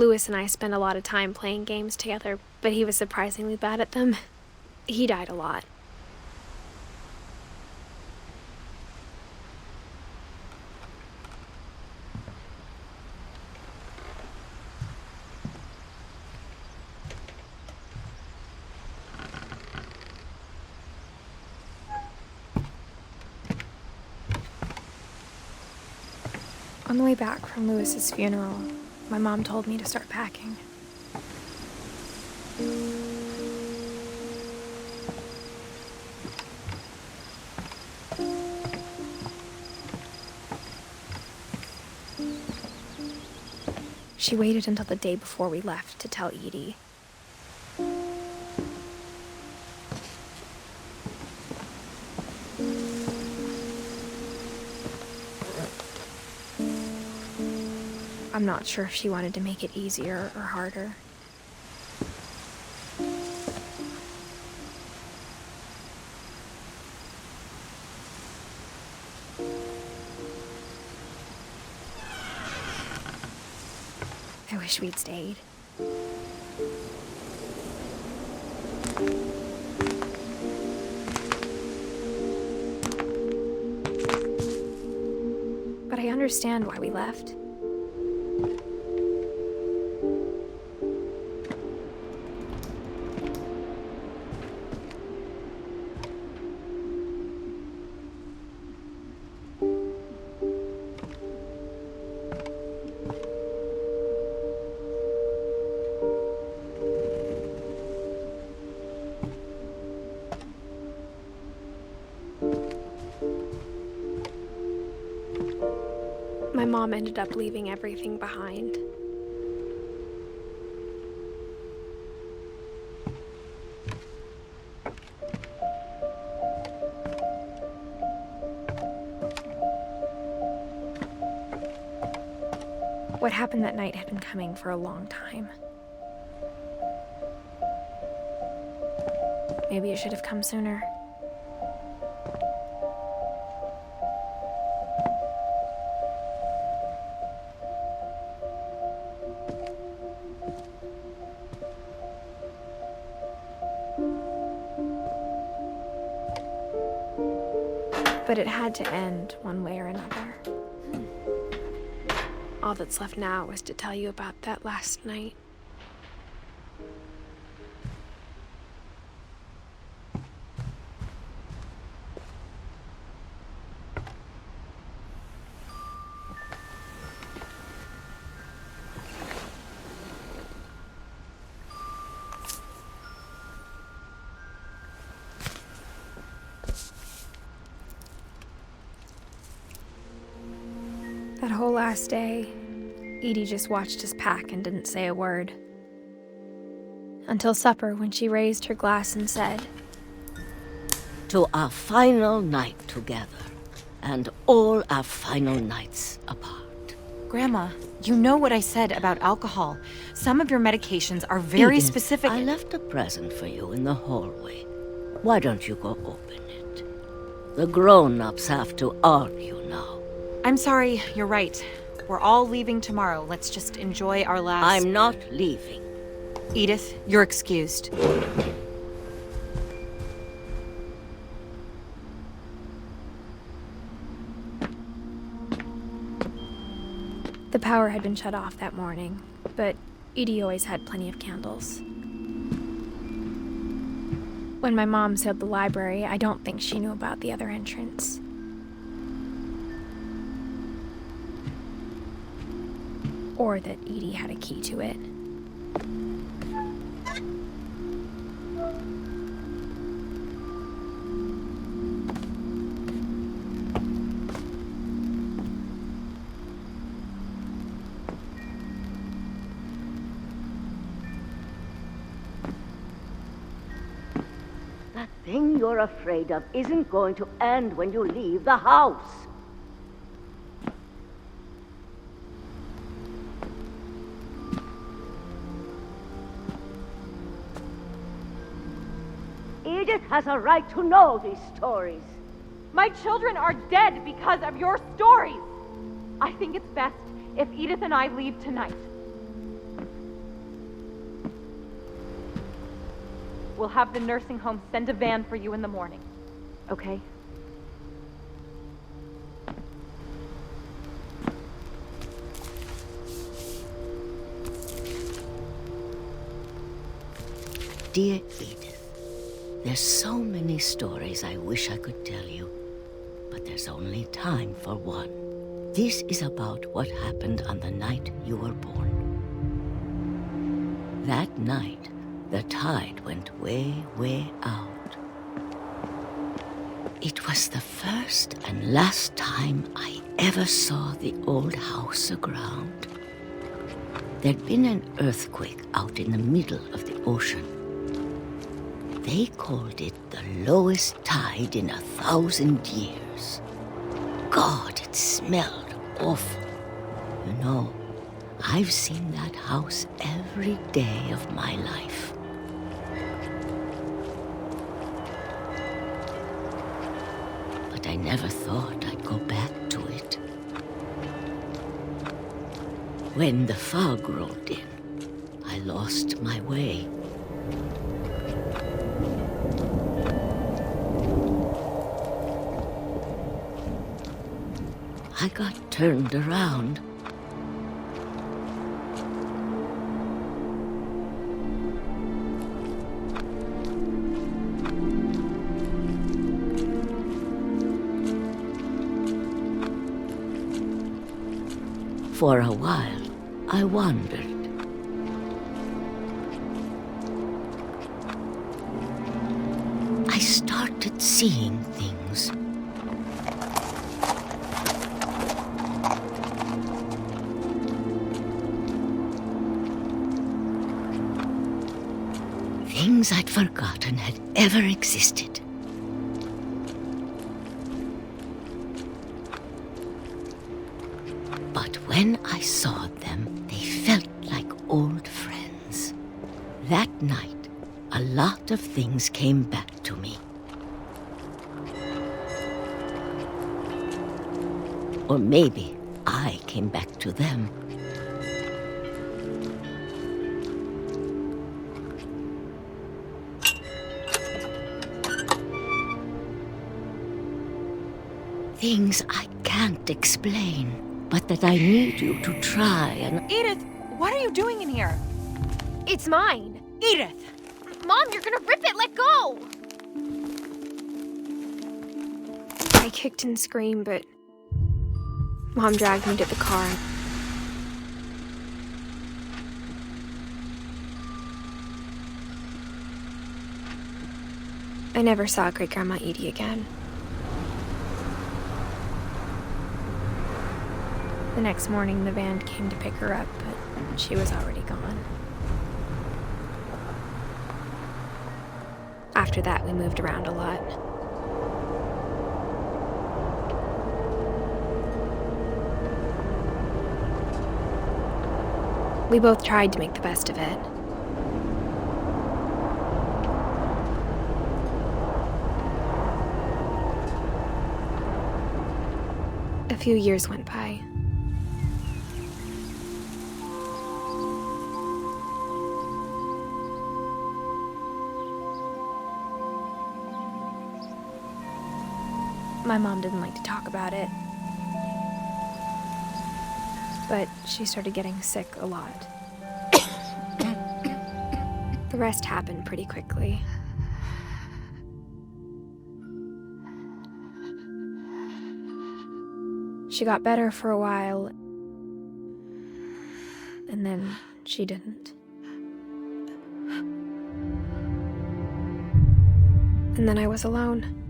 Lewis and I spent a lot of time playing games together, but he was surprisingly bad at them. He died a lot. On the way back from Lewis's funeral, my mom told me to start packing. She waited until the day before we left to tell Edie. I'm not sure if she wanted to make it easier or harder. I wish we'd stayed. But I understand why we left. My mom ended up leaving everything behind. What happened that night had been coming for a long time. Maybe it should have come sooner. But it had to end one way or another. All that's left now is to tell you about that last night. That whole last day, Edie just watched us pack and didn't say a word. Until supper, when she raised her glass and said, "To our final night together, and all our final nights apart." Grandma, you know what I said about alcohol. Some of your medications are very Edith, specific. I left a present for you in the hallway. Why don't you go open it? The grown-ups have to argue now. I'm sorry, you're right. We're all leaving tomorrow. Let's just enjoy our last... I'm not leaving. Edith, you're excused. The power had been shut off that morning, but Edie always had plenty of candles. When my mom sealed the library, I don't think she knew about the other entrance. Or that Edie had a key to it. That thing you're afraid of isn't going to end when you leave the house. Edith has a right to know these stories. My children are dead because of your stories. I think it's best if Edith and I leave tonight. we'll have the nursing home send a van for you in the morning. Okay? Dear Edith, there's so many stories I wish I could tell you, but there's only time for one. This is about what happened on the night you were born. That night, the tide went way, way out. It was the first and last time I ever saw the old house aground. There'd been an earthquake out in the middle of the ocean. They called it the lowest tide in 1,000 years. God, it smelled awful. You know, I've seen that house every day of my life. But I never thought I'd go back to it. When the fog rolled in, I lost my way. I got turned around. For a while, I wandered. I started seeing things. Things I'd forgotten had ever existed. But when I saw them, they felt like old friends. That night, a lot of things came back to me. Or maybe I came back to them. Things I can't explain, but that I need you to try and... Edith, what are you doing in here? It's mine. Edith! Mom, you're gonna rip it! Let go! I kicked and screamed, but Mom dragged me to the car. I never saw Great-Grandma Edie again. The next morning, the van came to pick her up, but she was already gone. After that, we moved around a lot. We both tried to make the best of it. A few years went by. My mom didn't like to talk about it, but she started getting sick a lot. The rest happened pretty quickly. She got better for a while, and then she didn't. And then I was alone.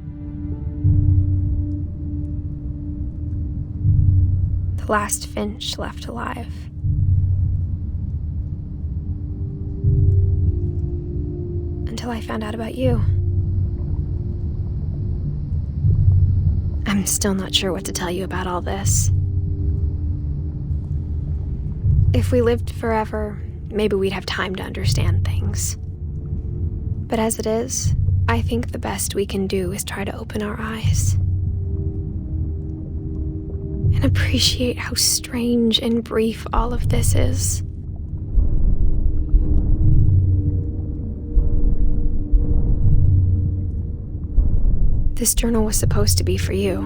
The last Finch left alive. Until I found out about you. I'm still not sure what to tell you about all this. If we lived forever, maybe we'd have time to understand things. But as it is, I think the best we can do is try to open our eyes. And appreciate how strange and brief all of this is. This journal was supposed to be for you.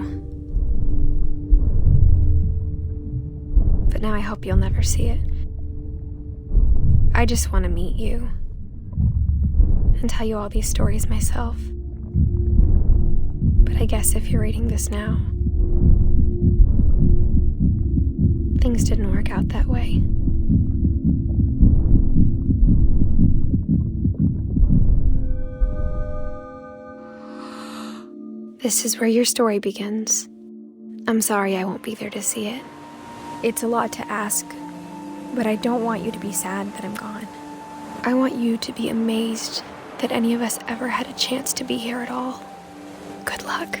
But now I hope you'll never see it. I just want to meet you and tell you all these stories myself. But I guess if you're reading this now, things didn't work out that way. This is where your story begins. I'm sorry I won't be there to see it. It's a lot to ask, but I don't want you to be sad that I'm gone. I want you to be amazed that any of us ever had a chance to be here at all. Good luck.